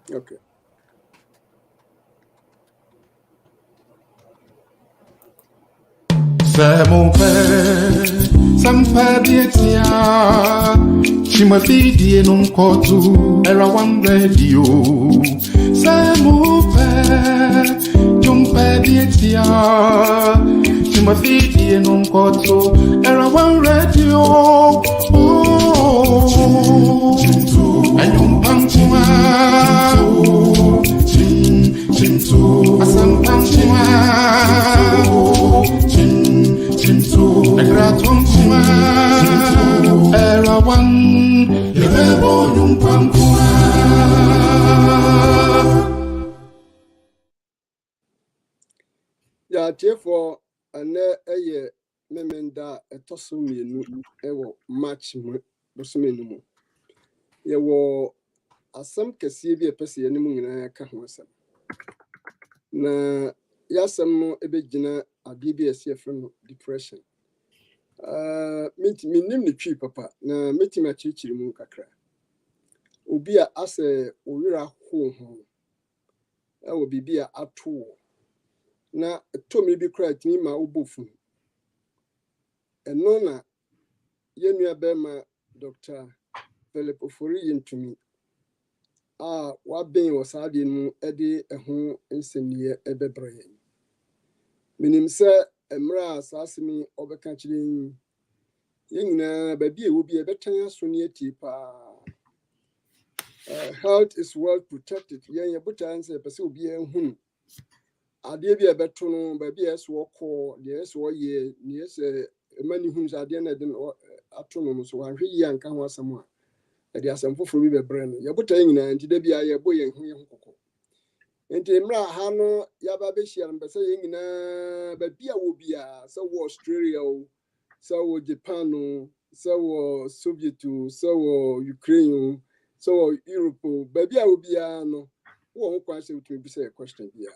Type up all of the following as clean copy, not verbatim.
Okay. Chimafidi non kotu era one radio. Jumpa dietia. Chimafidi non kotu era one radio. Oh, ayum pankuma. Asam pankuma. Ekratumuma. Era one, Lebo Yumpankua. Yeah, therefore, and a memenda a tossumi ewo match Bosuminu. Ye wo asam kasibi a pesi animal in a kahwasam. Na yasam no ebegina a BBS from depression. Me nim the tree papa na meti ma chichiri mu kakra obi a ase owira ho ho e wo bibi a ato na to me bi kra timi ma obofu eno na yenua be ma Dr. Philip Ofori YENTUMI wa ben wo saade mu e de ho nsemiye ebebre minim se emra asasimi obeka kire yengina baby e wo bi ebetan aso ne ati pa health is well protected yen buta answer pese obi ehunu ade bi ebeto no baby eso ko de eso ye ne ese mani hunu ade na de ato no so wanhwe yi anka ho asem a de asem foforo bi bebre no ye buta yengina nti da bia ye bo ye hu ye kokko enti mra ha no ya ba be hia no pese yengina baby a wo bia so wo Australia o so Japan, so Soviet, so Ukraine, so Europe. Baby, I will be no. One question to be a question here.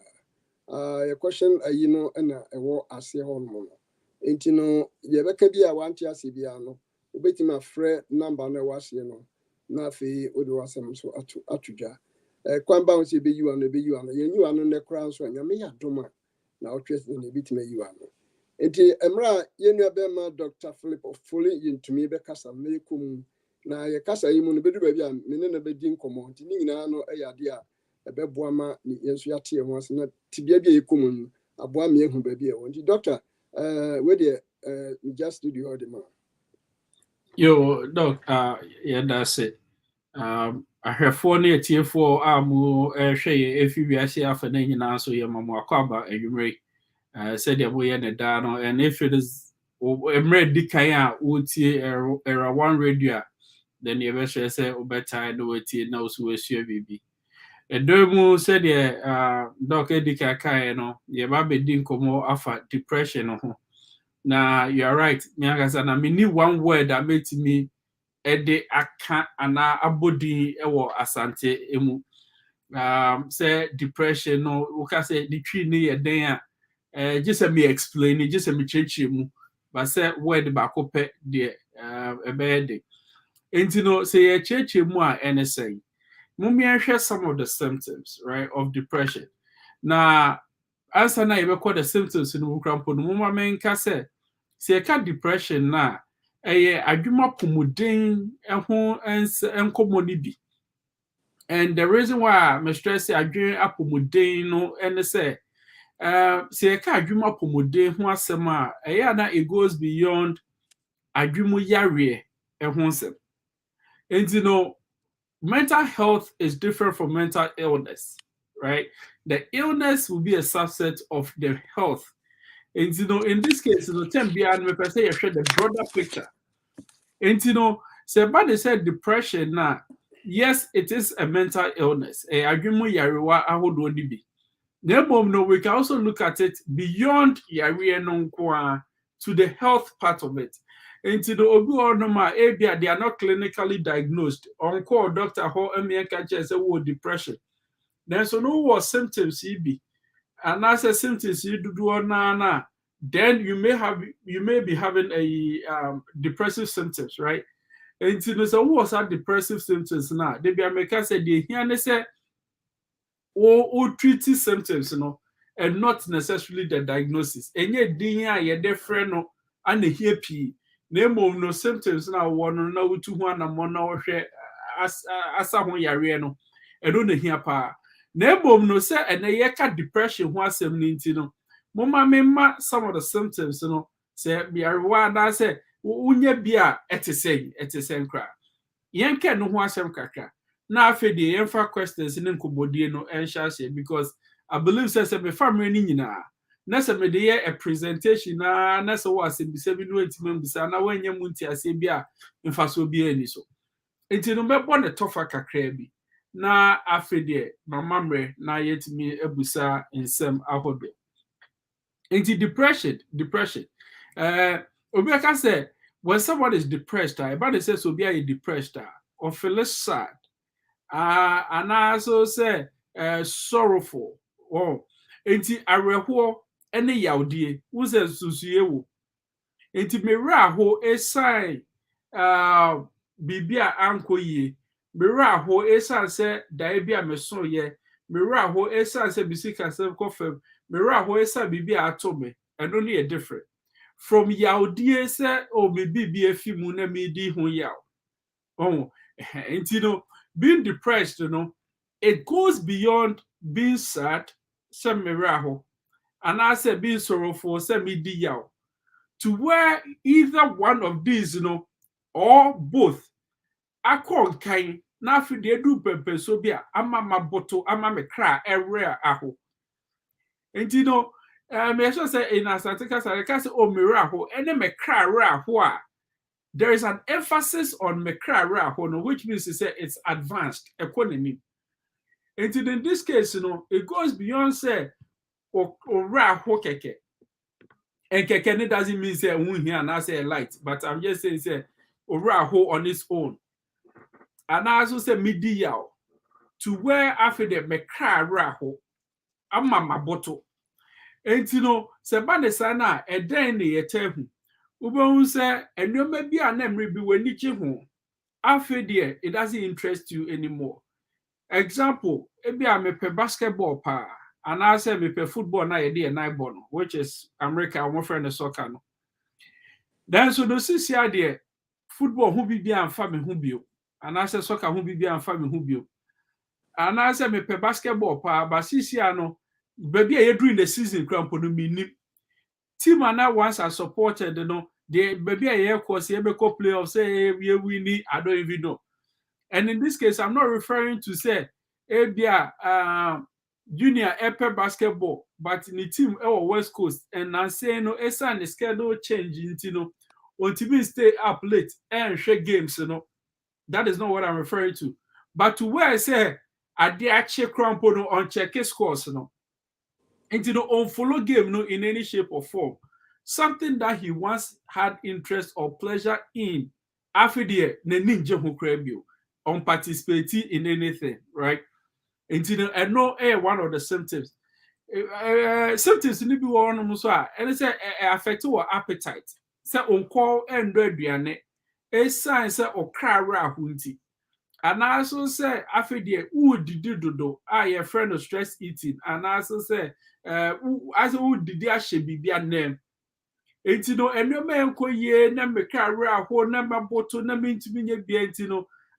A question, you know, and a war as a hormone. And you know, you ever be a one tier Sibiano, waiting my friend number no was, you know, Nafi, Odwasam, so Atuja. Quambounce be you and you and you are on the crown, so you may have doma. Now, trust in the bit may you are. Enti emra yenua bema Dr. Philip Ofori YENTUMI be kasa mekum na ye kasa yi mu no bedu ba bia me ne na bedi nkomo nti ni nyina no eyade a ebeboa ma ni yenso yate ho ase na tibia bia yekum no aboa me ehu ba bia nti doctor we de just studio the man yo doc yeah that's it ahwefo na etiefo amu hwe ye efi wiase afa na nyina so ye mamu akwaba adwumre said the boy and the dano, and if it is a red dikaya would see era one radio, then the ever say better do it now so we see baby. A domu said doc edikaka no, ye baby didn't come afa depression. Now you're right, Miagasana, I mean one word that made me ede aka ana abodi ewo asante emu. Say depression no, we say the tree near there. Just let me explain it, just let me change you. But say where the back up the a bed. And you know, say a church more anything. Mummy, I share some of the symptoms, right, of depression. Now, as I know, call the symptoms in Ukrampo, Mumma main cassette. Say a cat depression now. I do my pumuding and home and commodibi. And the reason why I'm stressing I do a pumuding no and say. Say ka adwuma pomode ho asem a eya na it goes beyond adwumu yare ho nsem. And you know, mental health is different from mental illness, right? The illness will be a subset of the health. And you know, in this case, you know, me per se you share the broader picture. And you know, say but they said depression now. Yes, it is a mental illness. Adwumu yare wa ahodo ni bi. No, we can also look at it beyond yare no to the health part of it. And to the obi or normal area, they are not clinically diagnosed. On call doctor how catches a depression. Then so no what symptoms he be. And as a symptoms you do na then you may be having a depressive symptoms, right? And to know so what's that depressive symptoms now? They be make say they hear say or treating symptoms, and not necessarily the diagnosis. And yet, dear, different, and the happy. Name no symptoms now, one no 2 1 and 1 hour share as someone yariano. I don't hear pa. Name no say, and a yaka depression was some nintino. Mama, memma some of the symptoms, say, be a one, I say, unya beer at the same cry. Yanka no one some kaka. Now, for the infra questions in Kubodino and Shashe, because I believe says a family na. Nasa me dey a presentation na nasa was in 720 members na when you munti asebia mfaso bi ani so. Enti no mebo ne tofa kakra bi. Na afede mama mre na yetimi ebusa nsem ahodo. Enti depression. Obi aka say when someone is depressed, everybody says obi are depressed or feel sad. And also say sorrowful. Oh, enti areho ene yawdie wo se susuye wo enti mera ho esan bibia ankoye mera ho esan se dai bia meso ye mera ho esan se bisika se kofem mera ho esan bibia atome and only a different from yawdie se o me bibia fi mu na me di ho yaw oh enti no being depressed it goes beyond being sad some mera ho. And I said, being sorrowful, send me the yaw. To where either one of these, or both, I call kind, now for the do pepe so be a mama bottle, a mama cry, a rare aho. And me shall say in Asantica, I can say, oh, miraho, and then me cry rare. There is an emphasis on me cry rare, which means to say it's advanced economy. And in this case, it goes beyond say, or rare keke. And keke doesn't mean say one here and I say light, but I'm just saying say or rare on its own. And I also say media to where after the me cry rare I'm my bottle. And sebane sana a den ye tell him. Ubo say and you may be a name be when you home. After there, it doesn't interest you anymore. Example, maybe I'm a basketball pa. And I say me play football na yedi and naibono, which is America, one friend of soccer. No. Then so no see there football who be and family who be, and I say soccer who be and family who be. And I say me play basketball pa, but see no, baby I during the season cramp no me team and I once I supported the baby I course you be co playoff say we winning, I don't even know. And in this case, I'm not referring to say junior upper basketball, but in the team our West Coast, and I'm saying no, it's a schedule change into until we stay up late and share games, that is not what I'm referring to. But to where I say I did check crampo on check scores, into the unfollow game in any shape or form, something that he once had interest or pleasure in. After the ninja who crave you on participating in anything, right? And no one of the symptoms. Symptoms need to be one of them, and it's affect our appetite. So on call and ready, a sign say or cry hunty. And I also say after the would do a friend of stress eating, and I also say as would did actually be a name. And no man ko ye na me cry ho na maboto na me ntimi nya bia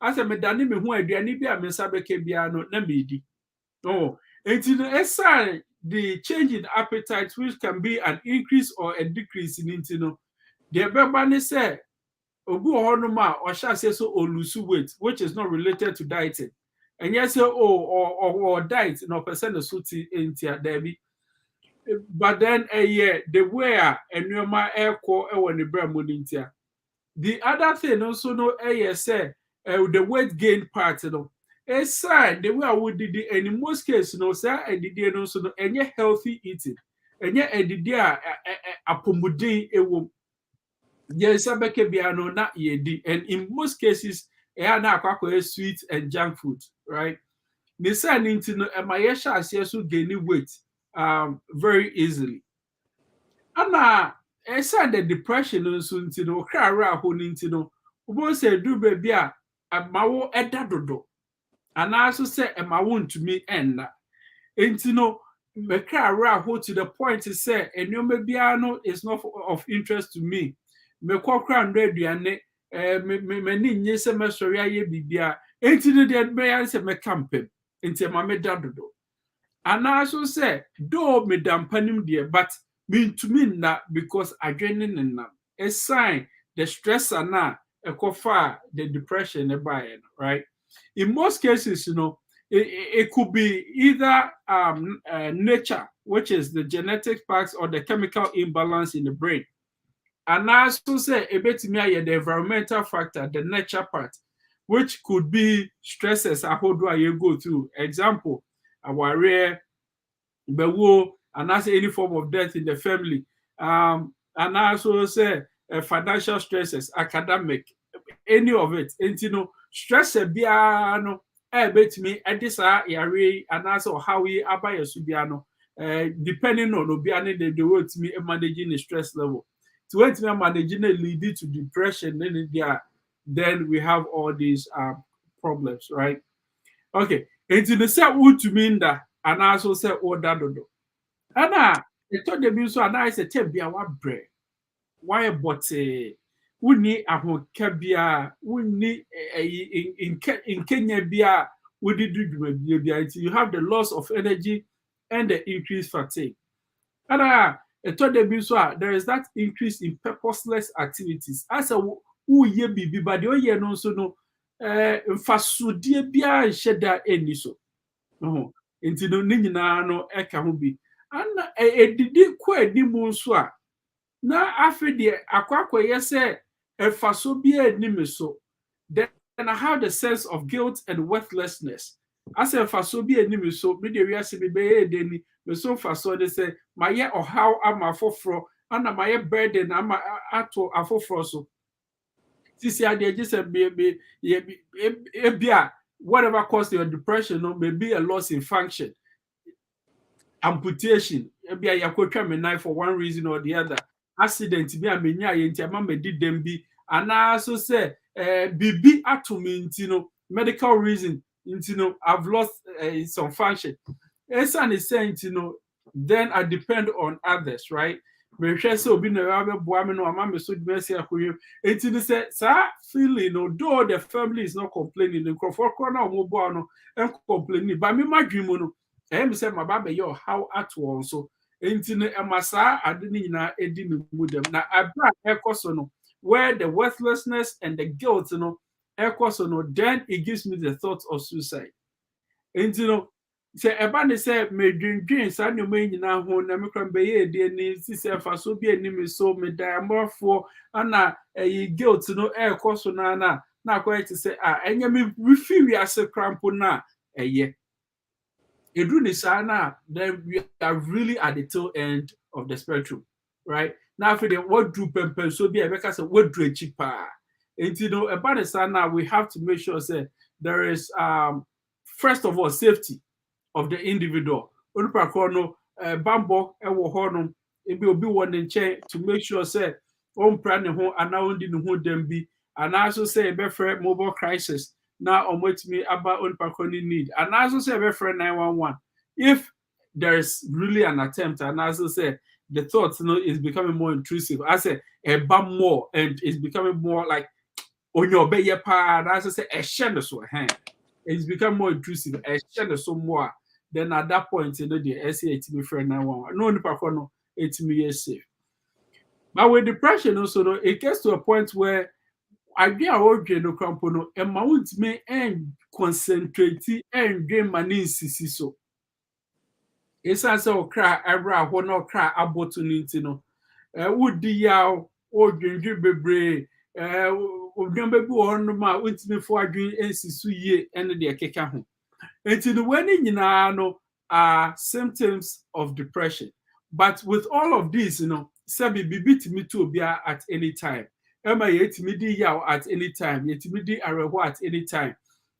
as a medani me ho aduane bi a me sabeke bia no na me di. Oh, and the change in appetite, which can be an increase or a decrease in the everybody say ogu honoma or shall say so or lose weight, which is not related to dieting. And yes, or diet no percent of suti into Debbie. But then a year the wear and your air core when the brand monintia. The other thing also no say the weight gain part, a sign the way I would did and in most cases, sir, and the also no any healthy eating, and yet a dia a pomudin a womb. Yes, I make a no not ye, and in most cases, a sweet and junk food, right? The sign into my yesha as you gain weight very easily. And I said the depression also cry around into who say do baby a mawo edadodo. And I also say, am I want to me end? Enti no mekra ra to the point to say enwoma bia no is not of interest to me. Mekokra ndo aduane me ni nye se mesori aye bibia. Enti no de be ya se mekampem. Enti ma me dadodo. Ana so say do me dampanim de but mean to me na because adrenaline na a sign the stress na ekofa the depression right. In most cases, it could be either nature, which is the genetic parts or the chemical imbalance in the brain. And I also say a bit the environmental factor, the nature part, which could be stresses. How do I go through? Example, our rare bewo, and that's any form of death in the family. And I also say financial stresses, academic, any of it. And stress biya no betimi edisa yare and also how we abaya subiano depending on obiane the way to me managing the stress level. To wait me managing it lead to depression, then we have all these problems, right? Okay. And to the say what to mean that and also say oh that do. And it told them so and I said tell be our bread. Why but wuni ahoka bia wuni in Kenya bia wudi do bia you have the loss of energy and the increased fatigue. And there is that increase in purposeless activities. As a who ye bibi but the ye no so no fasudie bia sheda eni so. No nti no ni nyina no eka ho bi. And edidi ko edimu so a na afi de akwakoye say efaso bi anim so then I have the sense of guilt and worthlessness. As efaso bi anim so me de wiase be be de ni me so faso de say maye ohaw ama foforo ana maye burden ama ato afoforo so sisi ade just be bia whatever caused your depression no may be a loss in function, amputation, bia yakotwa me knife for one reason or the other, accident bi amenya ye nti ama me di dem bi ana so say bibi atomi nti medical reason nti I've lost some function. Esan is saying then I depend on others, right? Me hwe say obi na wa boa me no ama me so mercy akoye nti say sa feeling though the family is not complaining the crofo na omo boa no en complaining but me madwim no me say my baba yo how at also nti no emasa ade ni nyina edi me mu dem na abra ekoso no where the worthlessness and the guilt ekoso no then it gives me the thought of suicide. Nti say eba ne say me dwendwen sa ne mo nyina ho na me kram be ye de ni si say fa so bi ani me so me diamorfo ana guilt ekoso na quite say enya me feel we as crampo na Edru ni sa na then we are really at the tail end of the spectrum, right? Now for the what do pempen so be ebeka say what do cheaper. And about the sa now we have to make sure say there is first of all safety of the individual. Onipakono bambo ewo ho no ebi obi won nche to make sure say ompra ne ho ana ondi ne ho dem bi ana so say be free mobile crisis na omwetimi aba onipakoni need and also say be free 911 if there is really an attempt and also say the thought is becoming more intrusive. I say eba more and it's becoming more like on your be ye pa and also say a share so hand it's become more intrusive a share so more. Then at that point, the SA to be friend 911. No, no, it's me safe. But with depression, also, it gets to a point where I get a no crampono and my wound may end concentrate and gain money so. It's also cry, I will not cry about to need would the yaw or drink bebre, baby on my with me for doing NCC ye and the keka home. And to the wedding, are symptoms of depression. But with all of this, Sabi bibi to me to be at any time. Emma yet me di yaw at any time, yet me di arewa at any time.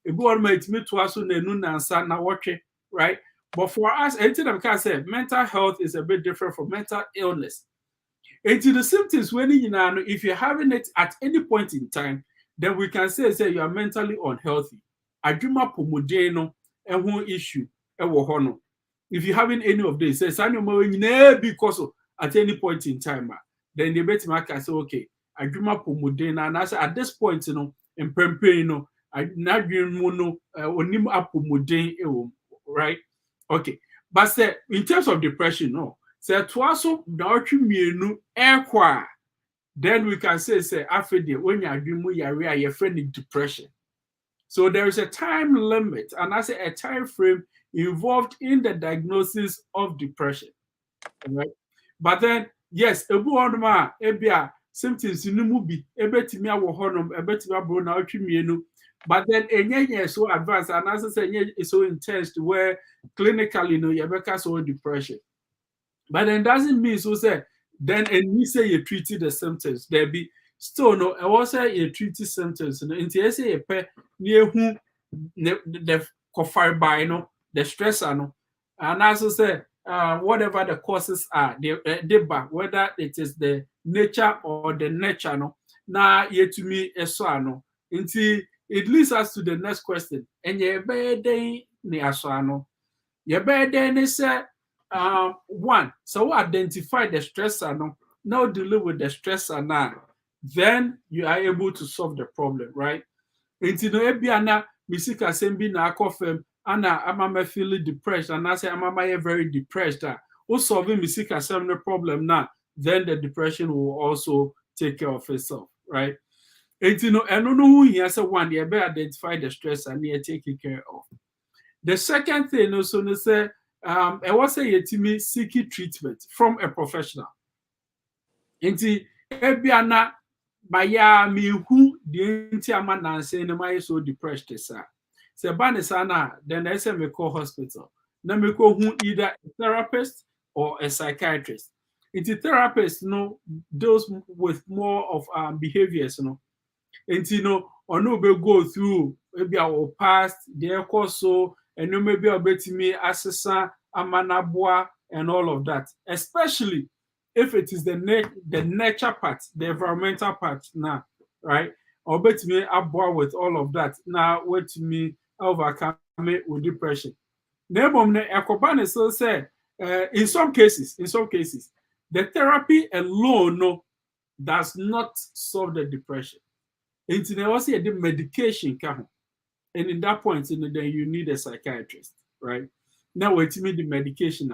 A boy might me to us on the noon and sun now watching, right? But for us, anything I can say, mental health is a bit different from mental illness. And to the symptoms when if you're having it at any point in time, then we can say you are mentally unhealthy. Adwuma pomodeno and one issue ewo ho no if you're having any of this, say because at any point in time, then the bet market say, okay, I dream up Mudena, and I say at this point, in Prempe, I not dream mono onim up Mudin, right? Okay. But say in terms of depression, no. Say twaso na air then we can say after when you dream your friend in depression. So there is a time limit, and I say a time frame involved in the diagnosis of depression. Right? But then, yes, symptoms in the movie, but then it's so advanced, and as I say, it's so intense where clinically, you so depression. But then doesn't mean so say then and we say you treated the symptoms. There be still no, I was say you treated symptoms. And you say you pay near who the coffee by the stress and also say whatever the causes are, whether it is the nature or the nurture, no. Now yet to me no. Until it leads us to the next question. And you be ne you be say one, so identify the stressor, now deal with the stressor now. Then you are able to solve the problem, right? Into no ebiana, misika sembi na akofem, ana amama feeling depressed, and I say amama very depressed. Who solving misika sem the problem now? Then the depression will also take care of itself, right? Into no, I don't know who he has one, you better identify the stress and you take care of. The second thing also say. I was say yetimi seeking treatment from a professional. Inti ebiana baya mi hu the inti ama say no my so depressed sir. Se ba ne sana then I say me call hospital. Na me call hu either a therapist or a psychiatrist. Inti therapist those with more of behaviors Inti ono be go through maybe our past their course so and maybe a bit me assessa amanabua and all of that, especially if it is the nature part, the environmental part now, right? Or bet me abua with all of that. Now wait to me overcome it with depression. So say in some cases, the therapy alone does not solve the depression. It's also the medication can. And in that point, then you need a psychiatrist, right? Now, wait me the medication.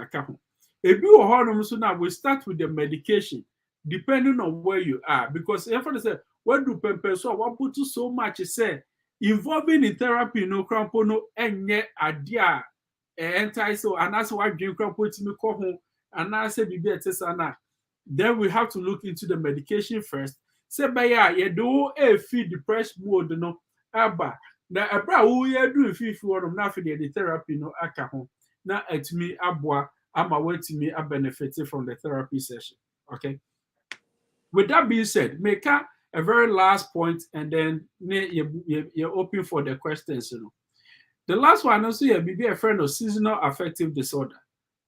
If you are so now we start with the medication, depending on where you are, because if I say, what do people so what put so much say involving in therapy, crampo and yet idea anti so and that's why drink crampo to me call home and I say be better. Then we have to look into the medication first. Say by you do a feed depressed mode, abba. Na abra wo ye do fifi won na fe the therapy aka ho na atumi aboa ama watumi a benefit from the therapy session. Okay, with that being said, make a very last point and then you're open for the questions. The last one also be a friend of seasonal affective disorder.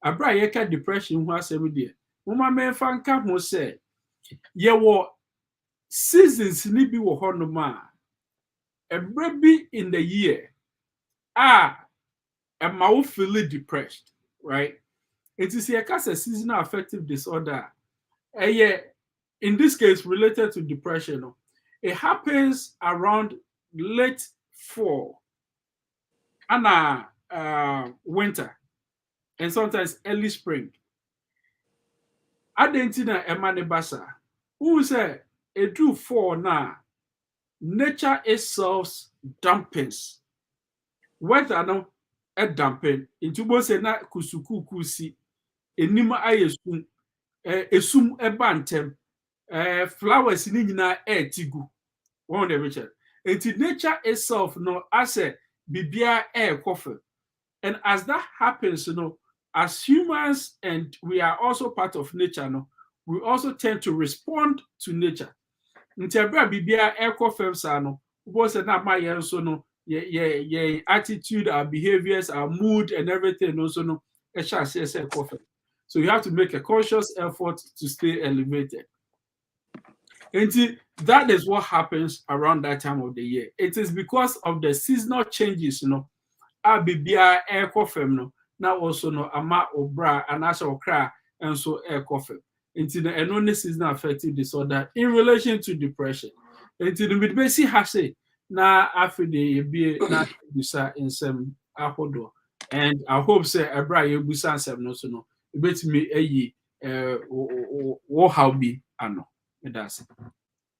Abra ye ka depression ho asem die mama me fa nka ho say ye wo seasons ni bi wo ho no ma a baby in the year, a mouth feeling depressed, right? It is a seasonal affective disorder. In this case, related to depression. It happens around late fall and winter, and sometimes early spring. Adentina emane basa. Who say it do fall now? Nature itself dampens. Weather no a dampen. Into both na kusuku kusi. Enima ayesum. Esum ebantem. Flowers ni nyina tigu. One the Richard. Into nature itself no as a bibia coffee. And as that happens, as humans, and we are also part of nature, we also tend to respond to nature. Ntiabra bibia ekofem sa no wo say na ma yen so no ye attitude, our behaviors, our mood and everything also no e sha say ekofem. So you have to make a conscious effort to stay elevated. And that is what happens around that time of the year. It is because of the seasonal changes, a bibia ekofem no now also no ama obra and as okra and so air coffee into the enormous season affective disorder in relation to depression. Into the mid basic has say na after the be na bisa in some ahodo. And I hope say ebra ye busa nsem no so no ebetimi ayi wo how be ano. That's it.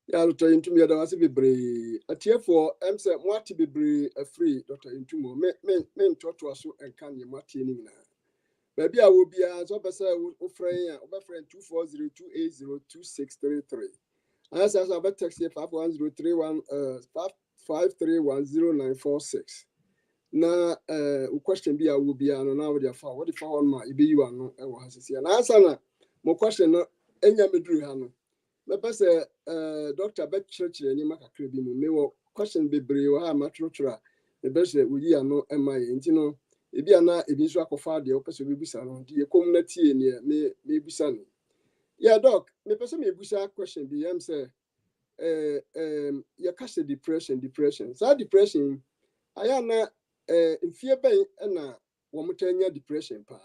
Yeah, Dr. Yentumi, there was a bebre. A tear for say what to be free, Dr. Yentumo. Men talk to us and can you Martin? Maybe I will be as officer of friend 240280263. As I have a text here 51031 5310946. Now, question be I will be an now with your phone. What if I want my be you are no has to see an answer? More question no any medru hano. Me say Dr. Bet Church any maka krebi mu me wo question bebre wo ha matrotra me be say we are no MI ntino e bia na e bi so akofa de wo pese be bisa no de community ne me bisa no. Yeah, doc, me pese me bisa question be am say you catch the depression. So depression aya na in fear ben na wo mutanya depression pa.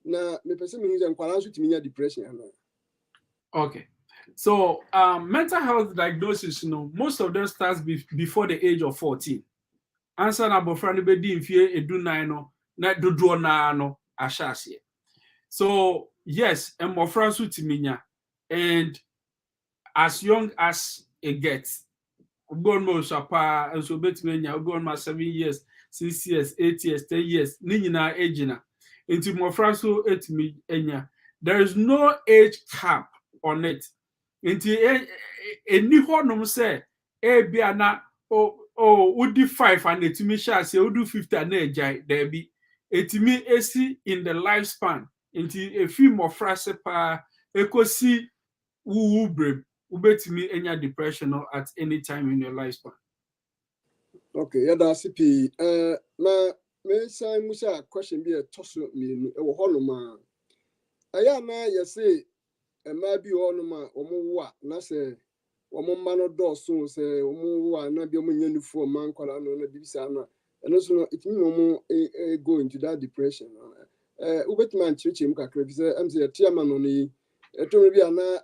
Na me pese me hu say nkwala so timinya depression ano. Okay. So mental health diagnosis, most of them starts before the age of 14. Answer na bofrani be di mfie edu9 no na dodo na no ashase. So yes, emofra so timinya, and as young as it gets, born mo shapa and so betimenya born ma 7 years, 6 years, 8 years, 10 years, ni nyina age na. Into mofra so etimi enya. There is no age cap on it. Into any honum say bia na udi 5 and etimi sha say udu 50 and ejai there be etimi esi in the lifespan into a few more frase pa ekosi wu brem ubetimi enya depression at any time in your lifespan. Okay, yeah, that's it. Me say musa question be a tosso me e wo honum a aya na ye say ma bi honum a omo wa na say omo ma no do so say omo wa na bi omo nyanufo man kwala no na bibisa na eno so no it mean omo go into that depression. Ubetman chichi mu kakra bi say am say tiama no ni eto bi ana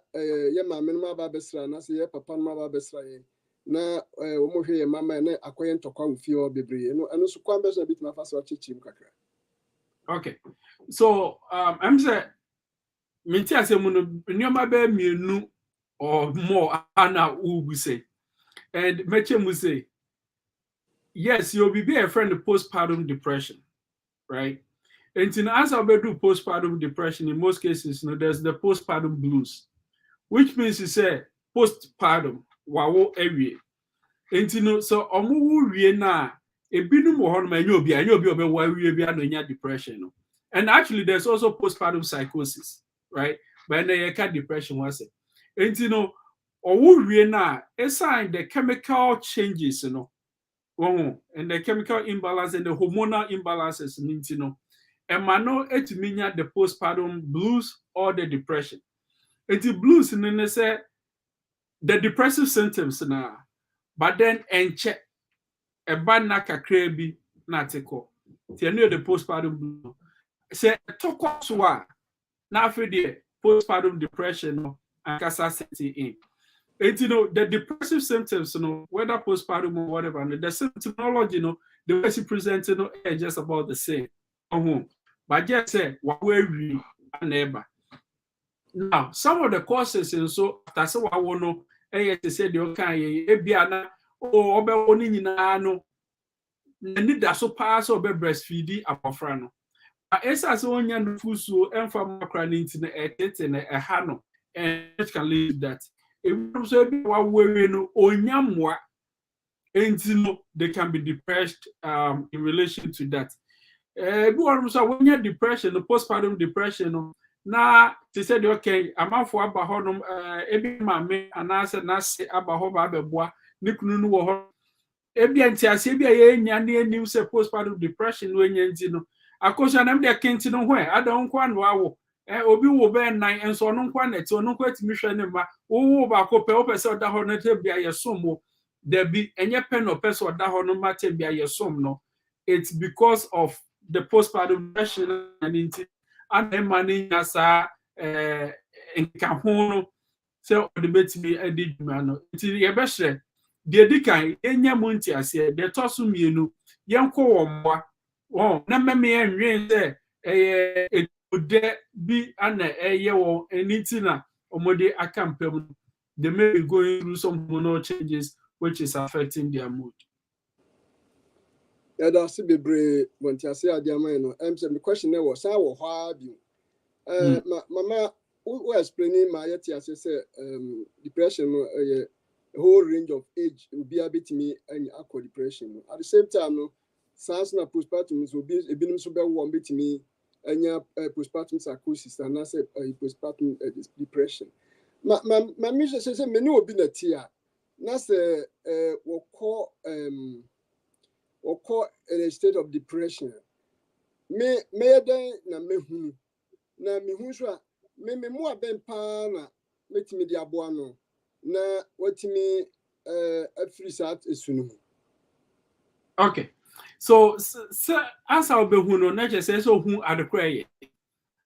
ye ma me no ba besra na say ye papa no ba besra ye na omo hwe ye mama na akoye ntokwa mfio bebre eno so kwa besra bit na fa so chichi mu kakra. Okay. So I'm say minti asemu no nyoma be mienu or more ana ubu say. And Meche will say, yes, you'll be a friend of postpartum depression, right? And in answer to postpartum depression, in most cases, there's the postpartum blues, which means you say postpartum, wawo area. And so omu wie na ebinu mo hono ma nyobi obe wie no depression. And actually, there's also postpartum psychosis, right? But then you can depression was it. And aside the chemical changes, and the chemical imbalance and the hormonal imbalances, emano etiminya the postpartum blues or the depression. The blues, and then they say the depressive symptoms na, but then enche ebana kakrebi na teko. The postpartum blues. Say toko swa na after the postpartum depression and kasa setting in. And the depressive symptoms, whether postpartum or whatever, and the symptomology, the way she presents, is just about the same. But just say what we neighbor. Now, some of the causes, and so that's what I want to say the okay, ebiana or obe no need that so pass or be breastfeeding abofrano. Esa so onya no fuso emfa makra ni ntine etete na ehano, and it can lead to that. If so be wa wewe no onyamwa, and they can be depressed in relation to that. Everyone so when you depression, the postpartum depression, na they said okay, amafo aba honum ebi mame anase na se aba ho ba beboa ne kunu no wo ho ebi antiase ebi aye nya ne anim se postpartum depression no nya nti no akosha nam de kenti no ho adon kwa no awo obi wo be nan enso no kwa na ti ono kwa timi hwe ne ma wo ba ko pe opese oda ho na tebia ye somo there be enye pen opese oda ho no ma tebia ye som no. It's because of the postpartum depression and money as a encahono so the betimi edi dwuma no nti ye behre de dikan enya monti ase de toso mienu yenko wo mwa wo na meme enwen se ode bi ana eye wo eniti na omode akampem they may be going through some hormonal changes which is affecting their mood. Yeah, that's a bit brave when you say AGYEMAN. The question was, I will have you. Mama, who explaining my depression, a whole range of age will be a bit me and aqua depression. At the same time, no, sans na postpartum will be a bit so bad one bit me and your postpartum psychosis and I say postpartum depression. My mission says, many will be a tear. That's what call or call in a state of depression. Me then na me hu me mo aben pa na metimi di aboa no na watimi afri sat esunu. Okay, so as I'll be who no nature says so who are the cry.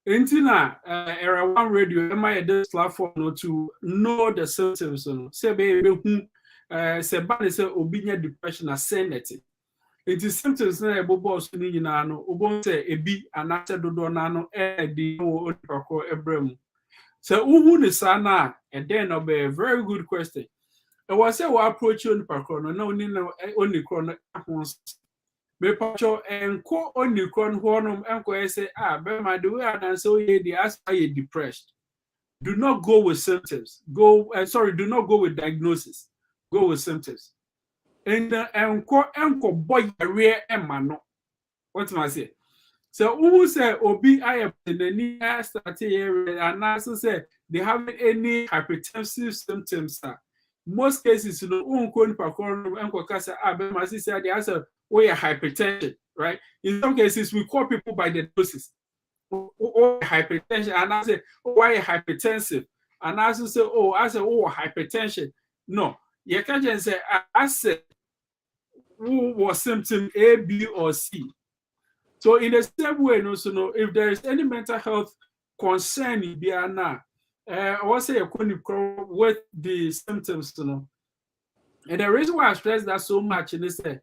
Intina era one radio am I this platform no to know the symptoms no say be who say ban say obinya depression ascended. It is symptoms na ebobo so ni nyina no obon say ebi anase dodo na no di wo onipako ebrem. So uhu ni sana and then be a very good question. I was say we approach onipako no na oni no onikro no ahons. Me pacho enko onikro no honom enko say be ma the way and so ye the as you depressed. Do not go with symptoms. Do not go with diagnosis. Go with symptoms. And enko boy rare emano. What am I say? So who say obi I am in the near start here and also say they haven't any hypertensive symptoms. Most cases, you know, enko kasa be ma say they answer we are hypertension, right? In some cases we call people by the doses. Oh, hypertension, and I say, oh, why hypertensive? And I also say, oh, hypertension. No, you can't just say, I said, who was symptom A, B, or C. So in the same way, no, if there is any mental health concern in Biana, I will say with the symptoms, and the reason why I stress that so much is that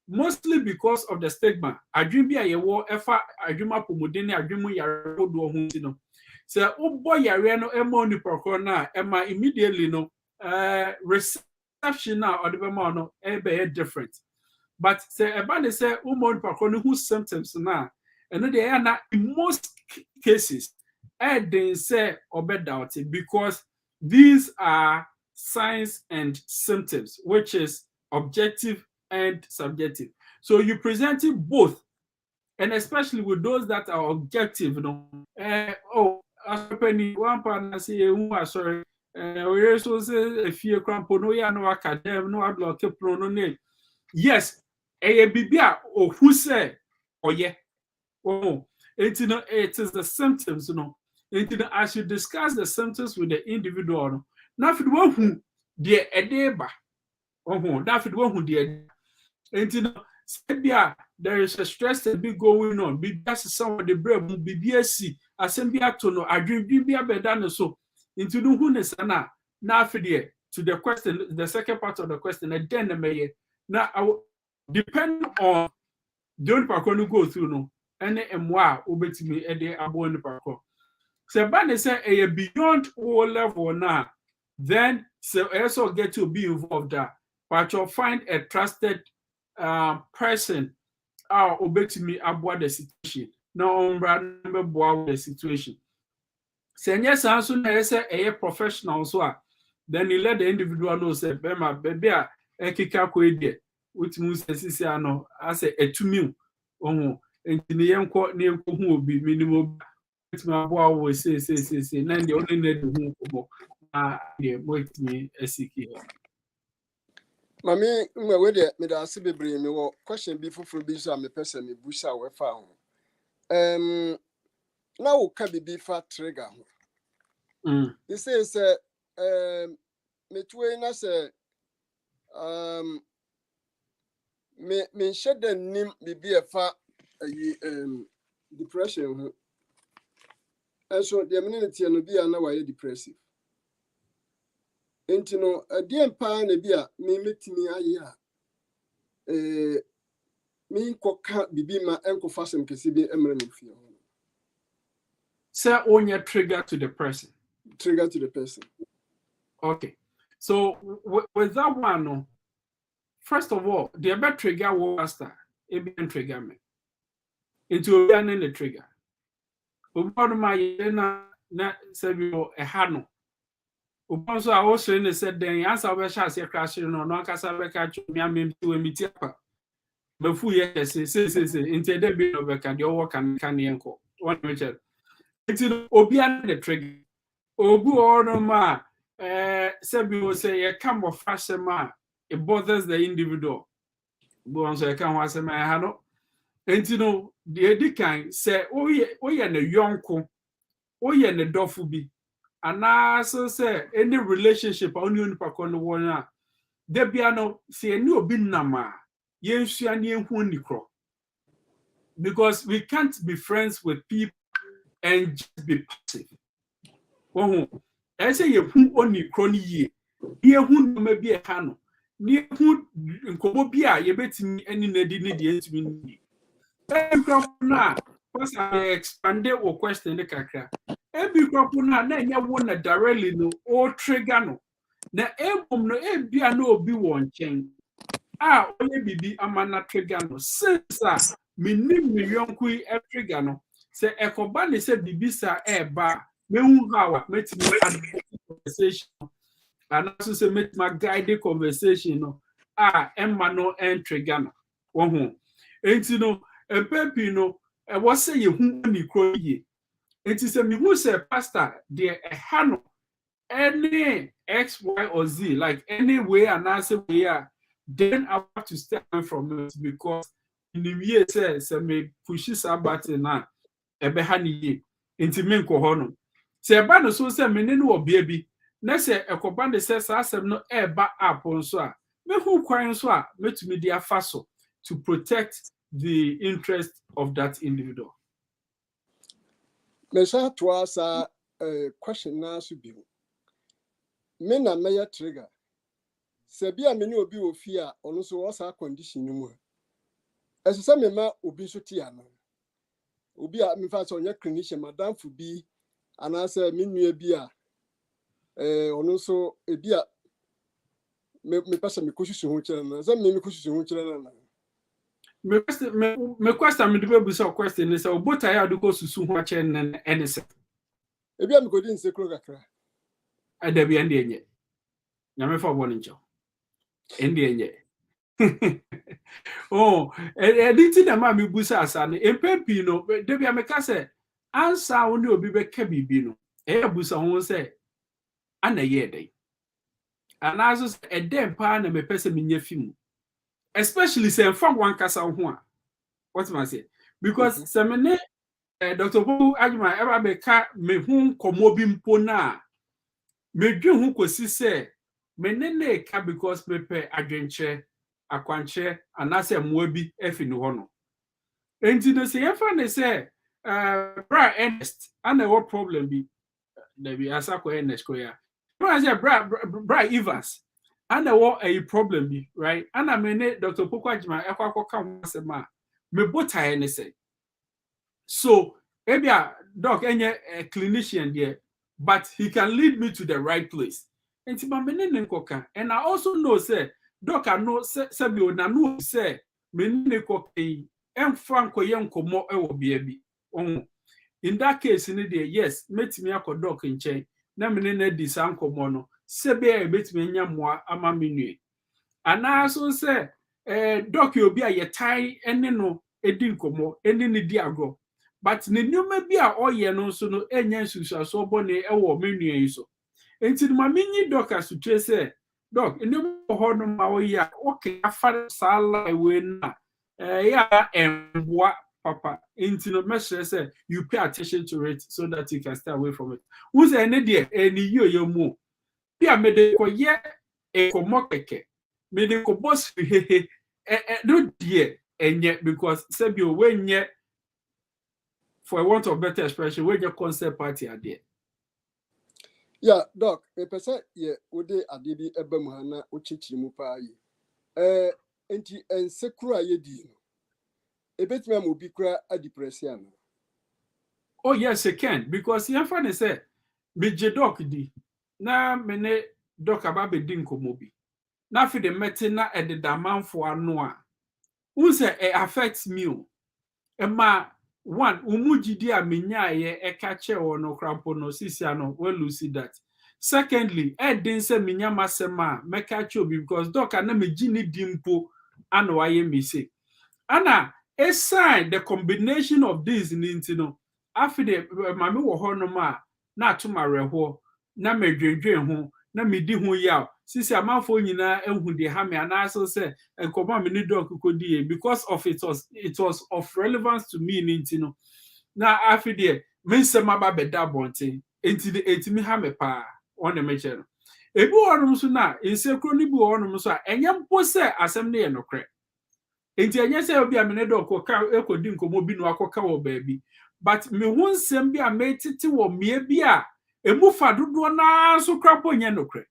mostly because of the stigma. Adwin bi a yewo efa adwuma pomodeni adwin mu yare do ho ti no. Se obo yare no ema oni prokro na ema immediately no reception na odebema no be different. But se eba ne se umo oni prokro no who symptoms na and they are na in most cases they say obedient because these are signs and symptoms which is objective and subjective. So you present it both, and especially with those that are objective, one partner say, sorry, we also say if you crampo no ya no academic no block pro name. Yes, a bibia or who say, oh yeah, oh, it is the symptoms, as you discuss the symptoms with the individual, now for the one who dear edeba, that for the one who dear. And there is a stress that be going on. Be just some of the bread will be BSC. Assembly to no, I dream be a better so into the whoness and now for the to the question, the second part of the question, and then the mayor. Now I will depend on don't park go through no any moi obey me a day abon the park. So Bani say a beyond all level now, then so also get to be involved there. But you'll find a trusted person obey me about the situation. No remember about the situation. Say yes, answer na say a professional so then you let the individual know say bema baby a ekika ko edie which means say ano as a etumi ohun enti ne yenko hu obi minimum which me abo wo say na the only need hu ko na the wait me asiki. Mami, we de me da bebre me wo question bi foforo bi so a me person me busha we fa ho. Na wo ka bibi fa trigger ho. This is me tuwe na se me shede nim bibi e fa depression. And so the amenity and be an away depressive. And a dear pan a beer, me meeting me a year. Me coca be my uncle fasten Cassibi emerald of your home. Say on your trigger to the person. Trigger to the person. Okay. So with that one, no, first of all, the better trigger was that it be trigger me. Into the trigger. About my na sebio a hano. Uponso I also in the said then answer we shall say crash no no kasa be catch me am to emiti apa. Befu ye say into the be no be can the work can yenko. One measure. It's obi an the trigger. Obu or ma sebio say ye come of fashion ma it bothers the individual. Bonso ye can was ma hano. And the edikan say oh ye na yonko. Oh yeah, the dofu bi. And also say any relationship only on pakon one. There be no say any obi nama. Yensu ani enhu nikro. Because we can't be friends with people and just be passive. Oh, I say you hu oni kroni ye. Ye hu no me bi e ha no. Ni hu nkobo bi a ye betimi ani nadi ne de entimi. Na because I expanded or question the kakra. Every crop na nya won na directly no or trigger no. Na ebom no ebia no obi won chen. Only bibi amana trigger no. Since me nim me yonku e trigger no. Se ekoba ne se bibi sa eba me hu hawa metimi conversation. And also say met my guided conversation no. Emma no en trigger no. Wo enti no pepi no was say you ni kro ye. It is a me who say pastor there a hano any X, Y, or Z, like any way and answer we are, then I have to step away from it because in the year says me pushes about na ebehani ye into men kohono. Say ba no so say me no baby. Na say ekoba de says asem no eba up on so a me who kwan so a metumi dia faso to protect the interest of that individual. Mesha to us a question now should be. Men are major trigger. Sebia many obi o fear on also was our condition no more. As some member obi so tiano. Obi a me fast on your clinician, madam for be and answer minu bia. On also a bia me person me kushi ho chana. Some me kushi ho chana. Me question me debe so question is obota ya do go susu ho ache na enese e bia me go din se kro kakra ada bia ndi enye nyame fa bo ncho ndi enye oh editi na ma me busa asa ne empepi no de bia me ka se ansa woni obi be ka bibi no e busa ho se ana ye dai anazo e dem pa na me pese me nya fimu. Especially say from one kasa ho what am I say because semene Dr. OPOKU AGYEMAN ever be ka me hu komo bi mpo na me dwe hu kosi se me ne ka because me pe adwenche akwanche anase moa bi efi no ho no enti no say yefa ne say bra Ernest ana what problem bi there be asako Ernest ko ya bra say bra Evans and a problem be right and I mean Dr. OPOKU AGYEMAN ekwa ka se ma me botae ne say so ebia doc enye a clinician there but he can lead me to the right place enti ma me ne nkoka and I also know say doc I know say bi na no say me ne nkoka emfa nkoye nkomo e wo bia bi in that case in there yes metimi akodoc nchen na me ne di san nkomo no sebe e betimi nya moa ama menue ana so say doc obi a yetai ene no edi nkomo ene ne di agro but ne nyoma bi a oye no so no enya nsusuaso obone e wo menue yi so enti ma menyi doc asutre say doc ene ho no ma oye a okay afa sala ewe na ya emboa papa enti no measure say you pay attention to it so that you can stay away from it who say ene de eni yo mu bia me de koye ekomo keke me de ko boss hehe no die enye because say bi o wenye for a want of better expression, where your concept party are there. Yeah, doc, a person, yeah, would they adibi ebemuhana uchichi mupai. Enti en sekura yedi. A bit me mubikra a depression. Oh, yes, it can, because your friend said, be doc di. Na mene doc ababe dinko mobi. Na fi de metina e de daman for anoa. Unse it affects me. Emma one umujidi a minya ye e kache no crampo no sisia no well lucy that. Secondly, didn't say minya masema me kache obi because doc na me gini dimpo ano aye me say. Anna a sign the combination of this nintino after the mami wo ho no ma na to mareho na medwedwen ho na medi ho yaw sisi amanfo nyina ehu de ha me anaso say enkoba me ni doc kodi because of it was of relevance to me nintino na after the me nsema ba beda bonte enti me ha me pa on the meche no ebi wonum so na insekro ni bi wonum so a enye mpo se asem ne ye nokre. Enti enye se obi amene do koka ekodi nkomo bi no akoka wo baabi but me hu nsem bi a metete wo mie bi a emu fa dodo na so krapo nye nokre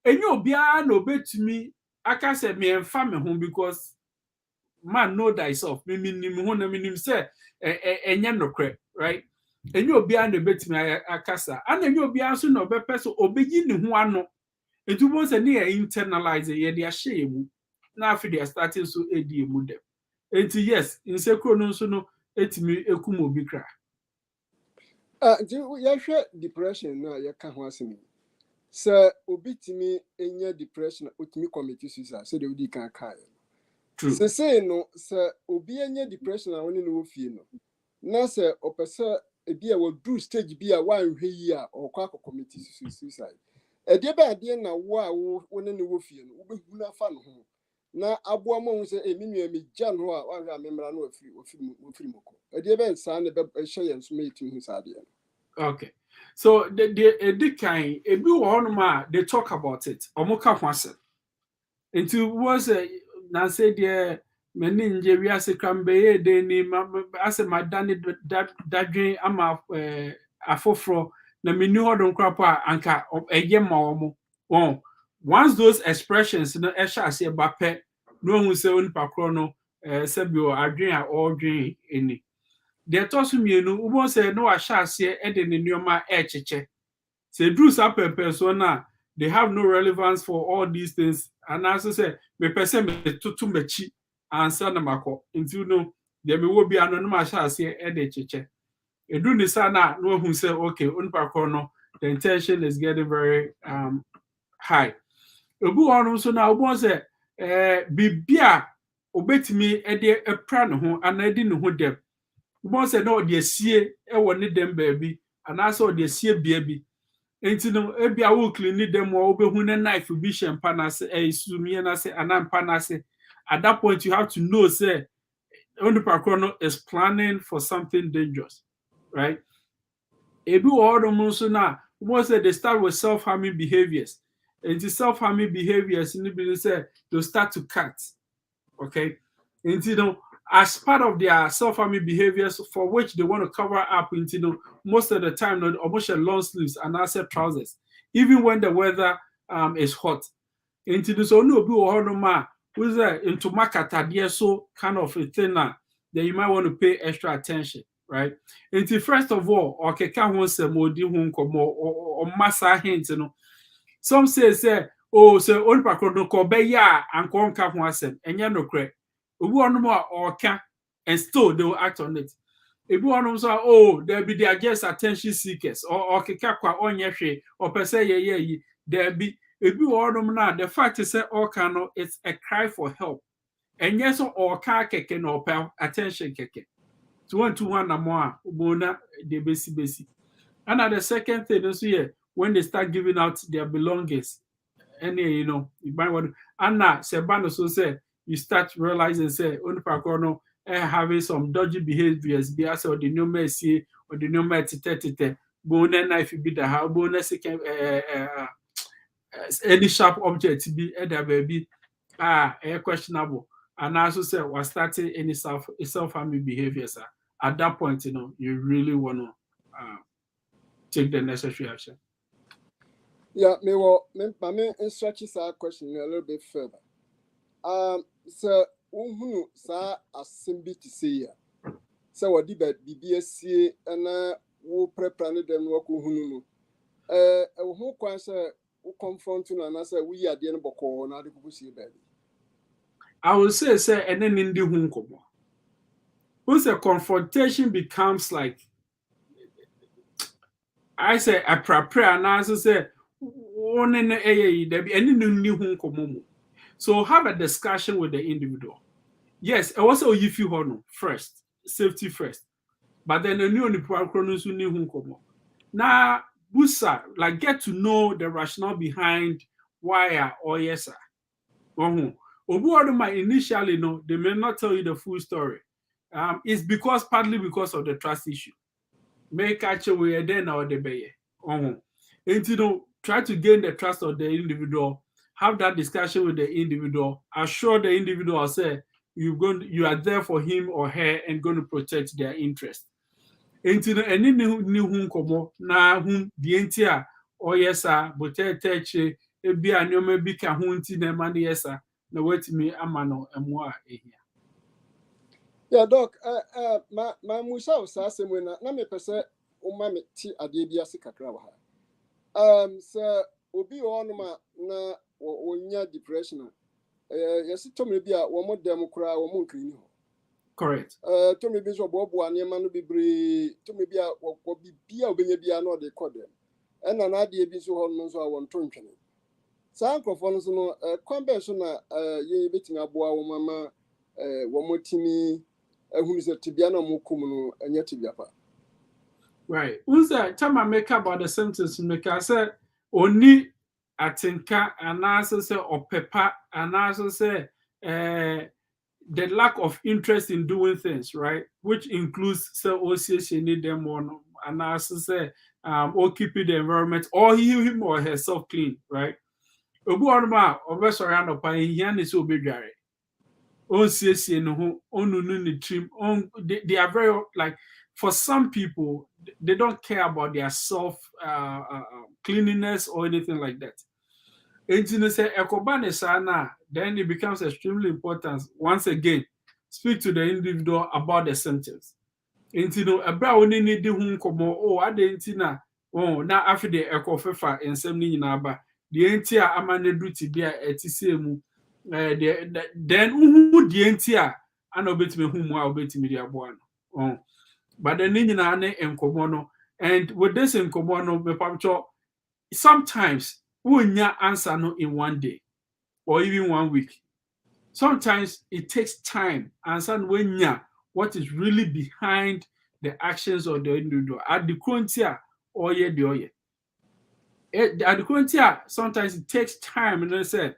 enye obi a na obetumi aka se me emfa me hu because man know thyself me nim hu na me nim se enye nokre right enye obi a na obetumi akasa ana enye obi a so na obepese obeyi ne hu ano etu bo se ne internalize ye de ahye mu na afi they starting so edi emu dem. Enti yes, insekro no so no etimi ekum obi kra. You share depression na ya ka ho asemi. Sir obitimi enya depression otimi commit suicide so they would can kai. True. Say no sir obi enya depression a woni no fie no. Na sir opesa ebi a wo do stage bi a wan hwe yi a okwa commit suicide. Ede ba ade na wo a wo ne wo fie no wo behu na fa no ho. Na aboa mo hu se eminu emi gyan ho a wan hwe amemra no ofiri moko. Ede ba nsa na be hye yen so meeting hu sa ade. Okay. So the kind ebi wo honoma they talk about it. Omoka hwase. Enti was na say there many nje wi ase krambe de ni ase madane dadwen ama afoforo na menu hodon krapa anka AGYEMAN omo. Once those expressions no esha ase bape no hu se onipa kro no sebio adwen a odwen eni. The tosu mienu ubo se no asha ase e de ne nioma echeche. Se drew up a persona they have no relevance for all these things and as I say me person me tutu mechi answer na mako until no there me will be anonymous asha ase e de cheche. Edu ni sana no hu say okay onipa kro no the intention is getting very high. Obu onu so na obu say bibia obetimi e de epra ne ho anadi ne ho dem. Obu say no de asie e wo ne dem baabi anasa de asie bia bi. Enti no ebia wo clean dem wo obehu ne knife bi shempa na se sumie na se anampa na se. At that point you have to know say onipa kro no is planning for something dangerous, right? Ebi wo odom so na wo say they start with self-harming behaviors. Enti self-harming behaviors ni be say to start to cut, okay? Enti no as part of their self-harming behaviors for which they want to cover up into most of the time not almost long sleeves and also trousers even when the weather is hot into this only be who's into makata so kind of a thing that you might want to pay extra attention, right? Into first of all okay can one say modi hun komo or massa hint some say oh so only pakro ko be ya and kon ka ho asem enya no kre obi onom a orka and still they will act on it. Ebi onom so oh there be their just attention seekers or keka kwa onye hwe or pese ye there be ebi onom na the fact is say orka no it's a cry for help and yes orka keke no pay attention keke to one na mo a obona de besi and the second thing is here when they start giving out their belongings any you might want Anna Sebano so say you start realizing say onipa no having some dodgy behaviors because or the no mercy or the no tete bone knife be the how bone second any sharp object be either baby questionable and also say was starting any self-harming behaviors at that point, you really want to take the necessary action. Yeah, me stretch this question a little bit further. So who sa assembly to say ya. So what did BBSC and wo prepare them work who who question who confront you and answer we are the end boko na the kubusi baby. I will say, and then in the hunkomo. Once a confrontation becomes like, I say, a prayer, and I say, one in the so have a discussion with the individual. Yes, I also if you honor first, safety first, but then the new chronos now busa like get to know the rationale behind why or yes sir. Initially, no, they may not tell you the full story. It's partly because of the trust issue. Make catch away then or the bay. And try to gain the trust of the individual, have that discussion with the individual, assure the individual say you are there for him or her and going to protect their interest. And any new home komo na hum dientia or yes sir, but teche ebi anyoma bi ka hunti na man yes sir. Na wait me amano emwa ehia. Yeah, doc, my musa was asking when na me pese uma me ti ade bia se kakra wa ha. So obi on ma na onya depression. Yes to me bia wo mo dem kura wo mo nkrini ho. Correct. To me bi so bobo anema no bebre to me bia wo bibia obenya bia no de kodem. Ena na ade bi so ho no so awon to ntwene. Sa nkrofo so no kwambe so na ye betimi aboa wo mama wo motimi ehunu se tibia na mo kum no enya tibia pa. Right. Unza chama make about the symptoms make I say oni atinka and also say opepa and also say the lack of interest in doing things, right? Which includes say OCS need them on and also say or keeping the environment or him or herself clean, right? Obu onma obesori anopa hian is obedware. OCS no onunu ni trim on they are very like for some people they don't care about their self cleanliness or anything like that. Then it becomes extremely important once again speak to the individual about the symptoms. Ebra oni ni di hu komo o ade ntina na afi de ekofefa ensem ni nyina ba de enti a amanedu ti bia etise mu then uhu de enti a ana obetime hu mu a obetime di aboa no but then ni nyina ne enkomo no and with this enkomo no me pamcho sometimes unya answer no in one day or even 1 week. Sometimes it takes time and when what is really behind the actions of the individual. At the quantia or ye the oye. At the quantia, sometimes it takes time and I said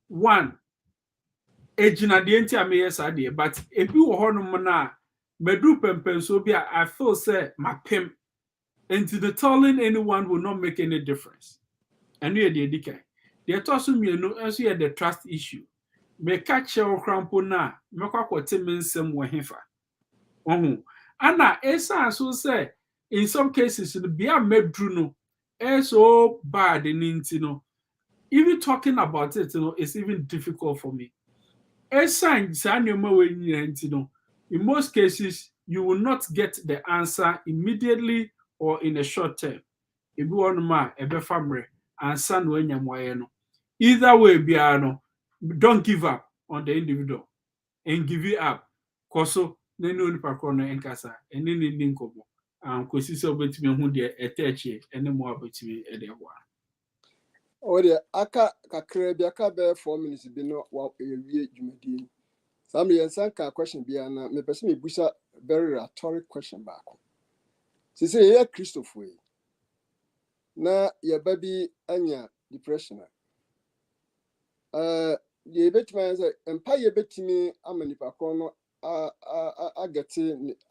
one ejina the entia me yes idea, but if you were na medu pempen so be I feel say my pimp into the telling anyone will not make any difference. And we are the decay. The toss me no as you the trust issue. Me catch your crampo na me kwakote mensem wo hefa. Anna esa so say in some cases the bia medru no so bad in no. Even talking about it, it's even difficult for me. Esa sanema we no. In most cases, you will not get the answer immediately or in a short term. If you want ma ebe family and son when no. Either way, biano, don't give up on the individual and give it up. Koso nenu ni pakono enkasa eni ni nkomo kosi se obetimi hu de eteche ene mo abetimi ede ho O de aka kakra bi aka be 4 minutes bi no wa ewie dwumadi. Sam yensan ka question bi ana me pese me busa very rhetoric question back. Say ye Christopher na ye baby anya depression. Ye betimi say empa ye betimi amanipa kono get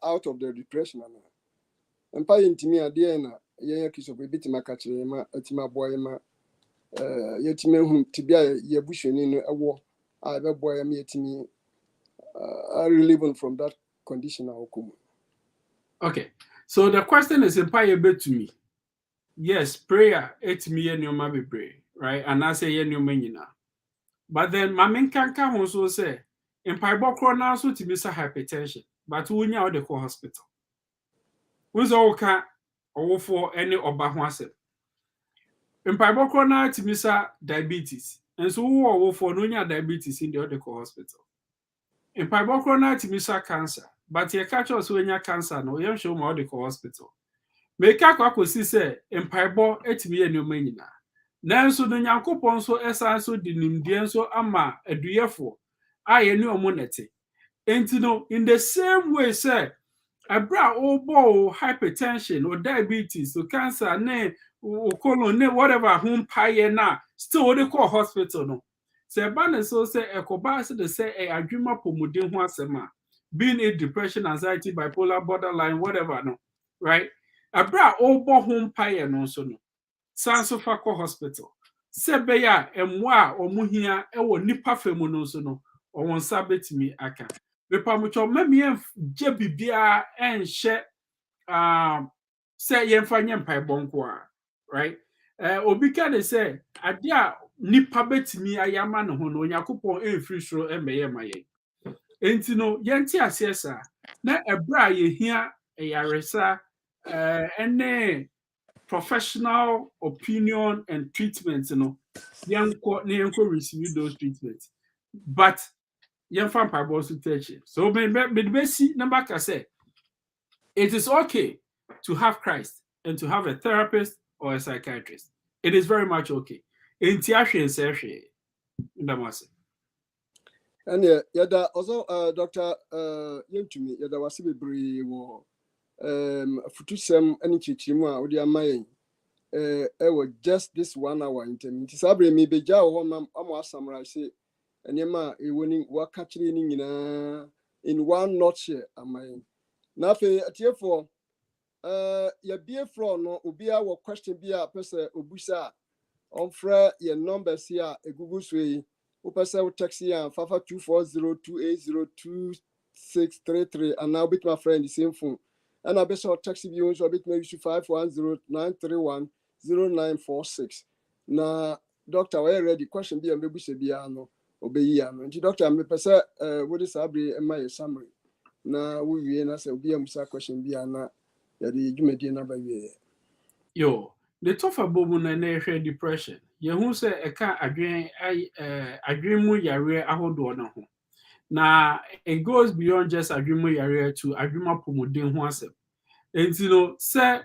out of the depression na. Empa ye ntimi ade na ye Christopher betimi aka kire ma atima boy ma yetimi hu tibia ye bushoni no ewo be boy ma yetimi are relieving from that condition na okum. Okay. So the question is empire to me. Yes, prayer it me and your be pray, right? And I say your menina. But then my main can also say empire bokro now so to be hypertension, but we know the hospital. Who's all can or for any oba ho asem. Empire bokro now to be diabetes. And so who for no diabetes in the other hospital. Empire bokro now to be cancer. But you catch us when you cancer no you show more the hospital. Make a kwakosi say empire etimi ye nneoma nyina. Nanso no Nyankopon so esa so di nimdie so ama aduyefo aye ne omonete. Enti no in the same way say abra obo hypertension or diabetes or cancer ne or colon ne whatever home paye na still they call hospital no. Say ban so say ekoba se de say e adwuma pomuden ho asema being a depression anxiety bipolar borderline whatever no right. Abra obo home paye no so no. Sanso fa ko hospital. Sebe ya emwa omuhia ewo nipa femu no so no. Owon sabetimi aka. Bepa mucho memi je bibia enhye say yemfa nyempa bonko a, right? Obi ka de say ade a nipa betimi ayama no ho no Yakopon enfiri soro emeye maye. Enti no yenti asesa na ebra ye hia eyaresa ene professional opinion and treatment, you know, yanko receive those treatments. But yan fan pabo to touch it. So me see number can say it is okay to have Christ and to have a therapist or a psychiatrist. It is very much okay. In Tiashi and Sershi, Ndamasi. And yada also Dr. Yentumi yada wasibe bri wo futusem ani chichimu a odi amaye was just this 1 hour interview. Sabre me beja ho mam amo summarize enema e woni waka kire ni nyina in one notch amaye. Na fe atiefo ya bie floor no obi a wo question bia pese obusa on fra your numbers here e Google so yi o pese o text here 552402802633 and now bit my friend the same phone and I be so text you so bit maybe 5109310946 na doctor we ready question bia mbebusa bia no obeyi ano nti doctor me pese wo dey sabre my summary na wo wie na say obi amusa question bia na ya di jumedi na ba wie Yo, the tougher bobu na na depression. Yehu say eka adwen mu yare ahodo na ho. Na it goes beyond just adwen mu yare to adwuma pomodin ho asem. Enti no say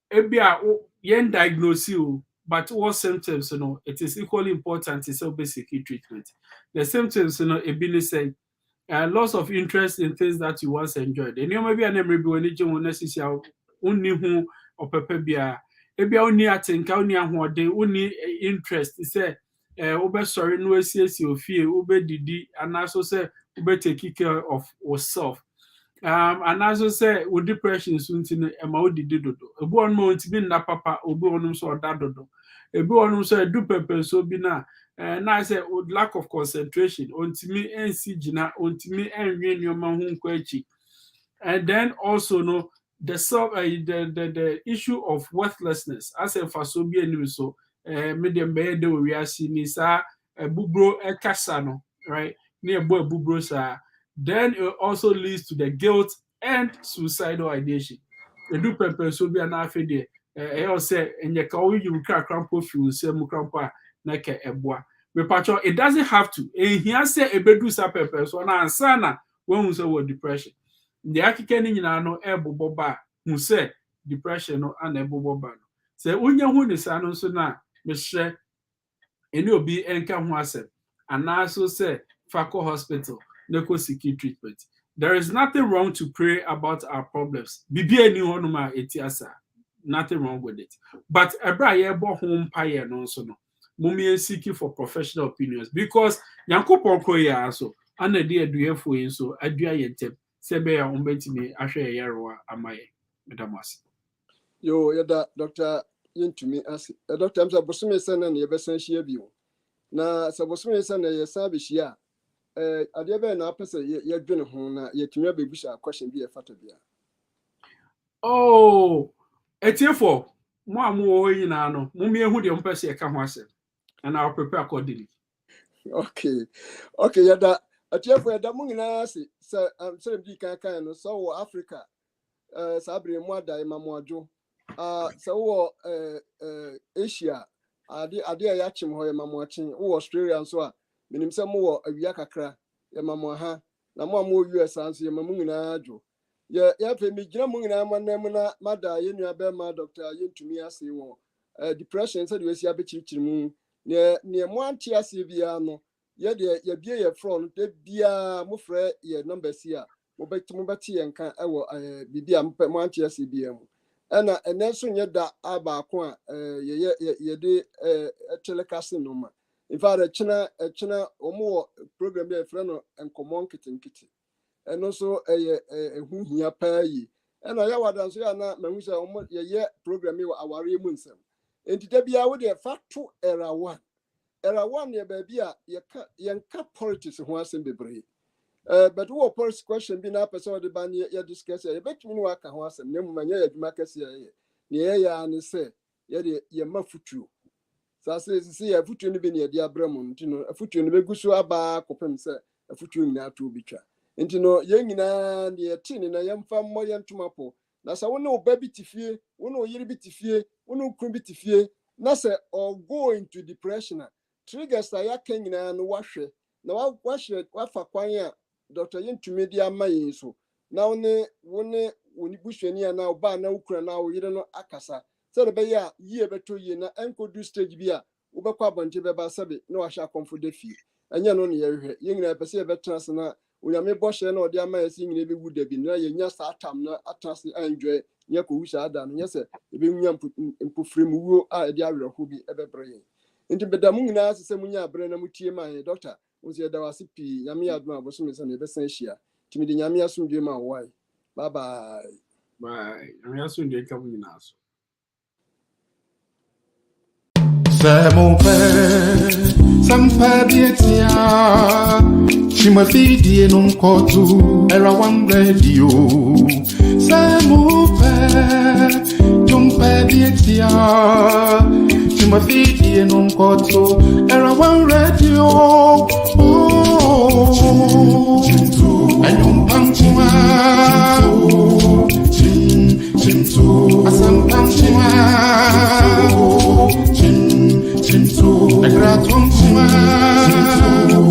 ebia yen diagnose you, but what symptoms you know, it is equally important to say basic treatment. The symptoms you know ebini say loss of interest in things that you once enjoyed. And you maybe an maybe when you necessary only who or pepe bia ebia oni atenka oni ahode oni interest say ube sorry no asiesi ofie ube didi and also say ube take care of yourself. And also say with depression sunti ema odidi dodo ebu on mo ntibi na papa obi onum so oda dodo ebi onum so do pepe so bi na na say lack of concentration ontimi ensi gina ontimi enwe nyoma hu nkwa echi. And then also no the issue of worthlessness as a for so bi anim so medium be de we asi ni sa bubro ekasa no right near boy bubro sa. Then it also leads to the guilt and suicidal ideation. The do pepper so be an afede. I say and you can you crack crampo fuel say mu crampa na ke eboa. It doesn't have to. Here say ebedu sa pepper so na answer na when we say what depression. The akike ni nyina no ebobo ba hu say depression no and ebobo ba no. Say unya hu ni sa no so na me hye eni obi enka ho asem. And also say Fako Hospital, Neko Siki treatment. There is nothing wrong to pray about our problems. Bibi eni honuma etiasa. Nothing wrong with it. But ebra yebo home paye no so no. Mummy seeking for professional opinions because Yankopon koya so ana de aduyefo yin so adua yentem sebe ya ombetimi ahwe yerewa amaye medamas. Yo yada Dr. Yentumi as Dr. Amsa Bosome sana na yebesan hia bio. Na sabosome sana ye sabe hia ade be na apese ye dwene ho na yetumi abebusa question bi e fata bia. Oh, etiefo mo amu nyina no mo me hu de mo pese e ka ho asem and I'll prepare accordingly. Okay, yada atiefo yada mo nyina se se bi kan no so Africa sabre mu ada imamo adwo so Asia ade ya chim ho imamo achen wo Australia nso a minim se mo wo awia kakra imamo ha na mo US anso imamo nyina adwo ya fe mi gina mo nyina manam na mada yenua be ma Dr. Yentumi ase wo depression se de wesi abechirichiri mu ne mo anti ase bia no ye bie ye front de bia mo frɛ ye number si a mo beti ye nka ewo bibia mo anti ase bia mu ɛna ɛnɛ so nye da abaako a ye de telecast no ma in fact china omo program ye frɛ no enkomo nkitinkiti ɛno so ehu hia paa yi ɛna ya wada so ya na mahu sɛ omo ye program yi aware mu nsɛm enti da bia wo de fa to era 1 ye baby a yenka politics ho asem bebre but wo policy question bi na person de ban ye discuss ye betumi no aka ho asem na mu manya ya adwuma kase ye ne ya ne se ye de ye mafutuo sa se ye futuo no bi ne ye de abram ntino futuo no beguso aba kopem se futuo nyina to bitwa ntino ye nyina ne ye tin na ye mfa mmɔ ye ntomapo na sa wo ne oba bi tifie wo ne oyiri bi tifie wo ne okun bi tifie na se or go into depression triggers ya kenyina no wahwe na wahwe wafa kwan a Dr. Yentumi di ama yin so na woni bushani na oba na ukura na wo yire no akasa se de be ya yie beto yie na enkodu stage bi a wo be kwa bonte be ba sabe na wahwe akomfo de fi anya no ne yehwe yengina pese be trans na onyame bohye na odi ama yesi nyina be wuda bi na yenya sa atam na atrans enjoy nya ko wusa ada no nyese be nya mpofrem wuo a edi awerɛho bi ebebre yin nti bedamu nyina asese munya abre na mutie ma ye doctor ozi eda wase pi nyame aduma boso me se na be san hia timi de nyame asomdwe ma wai bye Nyame asomdwe ka mu nyina so Mon père, ça me fait bien tiens. Tu me fais dire non kotu, era one radio. C'est mon père, tu me fais bien tiens. Tu me fais dire non kotu, era one radio. Oh, I don't want to asam pamchima. Ekratontua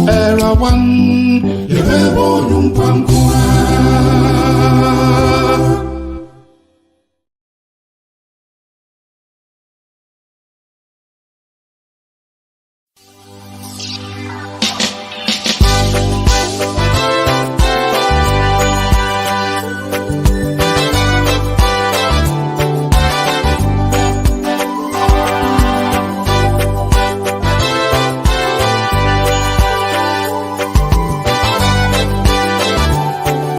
era one yebo numpankua